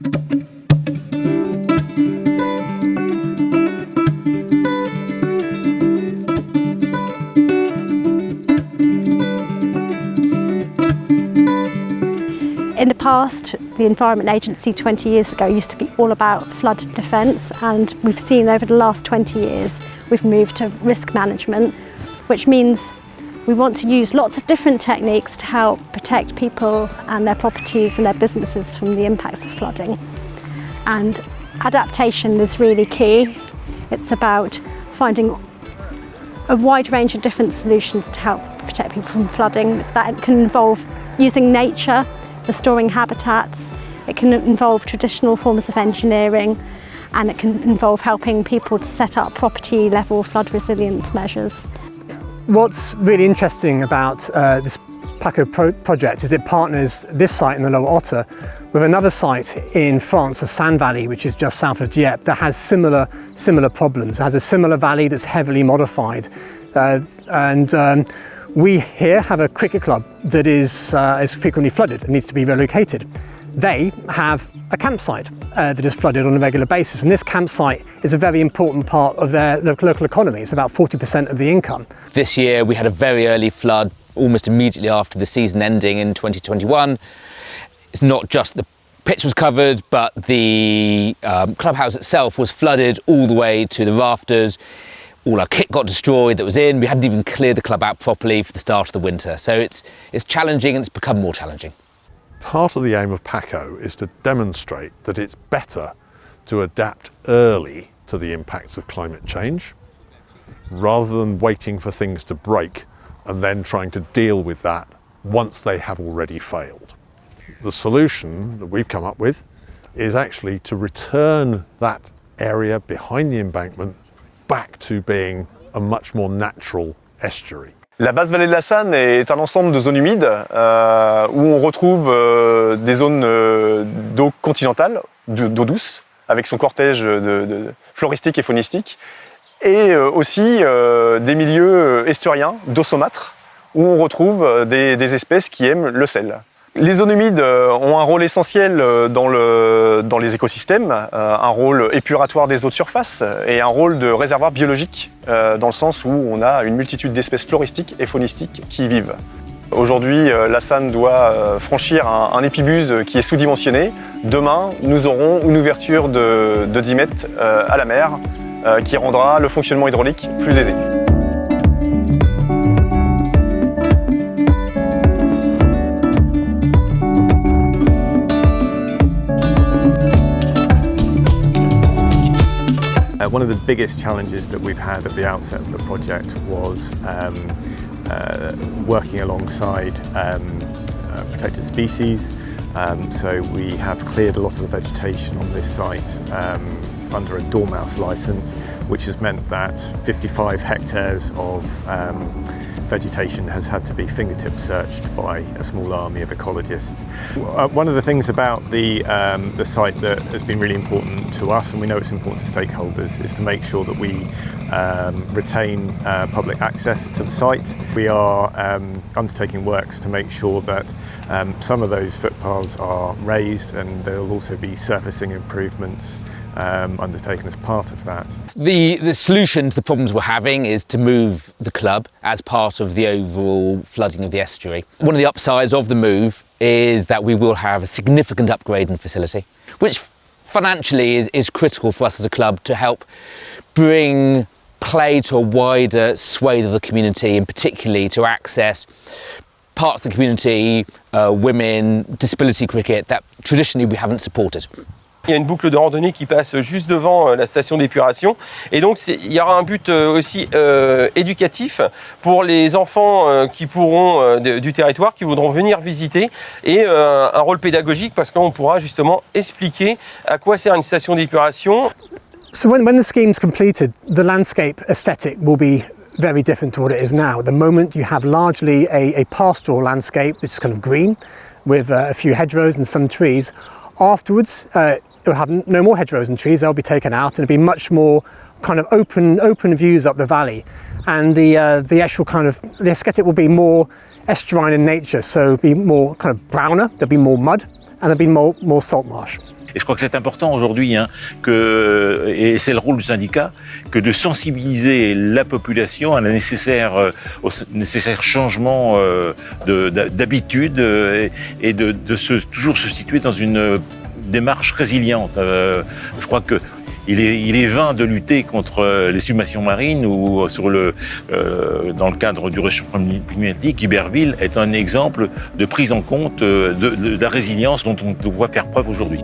In the past, the Environment Agency 20 years ago used to be all about flood defence, and we've seen over the last 20 years we've moved to risk management, which means we want to use lots of different techniques to help protect people and their properties and their businesses from the impacts of flooding. And adaptation is really key. It's about finding a wide range of different solutions to help protect people from flooding. That can involve using nature, restoring habitats, it can involve traditional forms of engineering, and it can involve helping people to set up property level flood resilience measures. What's really interesting about this PACCo project is it partners this site in the Lower Otter with another site in France, the Sand Valley, which is just south of Dieppe, that has similar problems. It has a similar valley that's heavily modified. We here have a cricket club that is frequently flooded and needs to be relocated. They have a campsite that is flooded on a regular basis, and this campsite is a very important part of their local economy. It's about 40% of the income. This year we had a very early flood almost immediately after the season ending in 2021. It's not just the pitch was covered, but the clubhouse itself was flooded all the way to the rafters. All our kit got destroyed that was in. We hadn't even cleared the club out properly for the start of the winter. So it's challenging, and it's become more challenging. Part of the aim of PACCo is to demonstrate that it's better to adapt early to the impacts of climate change rather than waiting for things to break and then trying to deal with that once they have already failed. The solution that we've come up with is actually to return that area behind the embankment back to being a much more natural estuary. La basse vallée de la Sanne est un ensemble de zones humides où on retrouve des zones d'eau continentale, d'eau douce, avec son cortège de floristique et faunistique, et aussi des milieux estuariens d'eau saumâtre où on retrouve des espèces qui aiment le sel. Les zones humides ont un rôle essentiel dans les écosystèmes, un rôle épuratoire des eaux de surface et un rôle de réservoir biologique dans le sens où on a une multitude d'espèces floristiques et faunistiques qui y vivent. Aujourd'hui, la Sanne doit franchir un épibuse qui est sous-dimensionné. Demain, nous aurons une ouverture de 10 mètres à la mer qui rendra le fonctionnement hydraulique plus aisé. One of the biggest challenges that we've had at the outset of the project was working alongside protected species. So we have cleared a lot of the vegetation on this site under a dormouse licence, which has meant that 55 hectares of vegetation has had to be fingertip searched by a small army of ecologists. One of the things about the site that has been really important to us, and we know it's important to stakeholders, is to make sure that we retain public access to the site. We are undertaking works to make sure that some of those footpaths are raised, and there will also be surfacing improvements undertaken as part of that. The solution to the problems we're having is to move the club as part of the overall flooding of the estuary. One of the upsides of the move is that we will have a significant upgrade in facility, which financially is critical for us as a club to help bring play to a wider swathe of the community, and particularly to access parts of the community, women, disability cricket, that traditionally we haven't supported. Il y a une boucle de randonnée qui passe juste devant la station d'épuration, et donc il y aura un but aussi éducatif pour les enfants qui pourront du territoire, qui voudront venir visiter, et un rôle pédagogique parce qu'on pourra justement expliquer à quoi sert une station d'épuration. So when the scheme's completed, the landscape aesthetic will be very different to what it is now. At the moment you have largely a pastoral landscape which is kind of green with a few hedgerows and some trees. Afterwards, it'll have no more hedgerows and trees, they'll be taken out, and it'll be much more kind of open views up the valley. And the actual kind of, the aesthetic will be more estuarine in nature, so it'll be more kind of browner, there'll be more mud, and there'll be more salt marsh. Et je crois que c'est important aujourd'hui, et c'est le rôle du syndicat, que de sensibiliser la population à au nécessaire changement d'habitude et de toujours se situer dans une démarche résiliente. Je crois que il est vain de lutter contre les submersions marines ou dans le cadre du réchauffement climatique. Iberville est un exemple de prise en compte de la résilience dont on doit faire preuve aujourd'hui.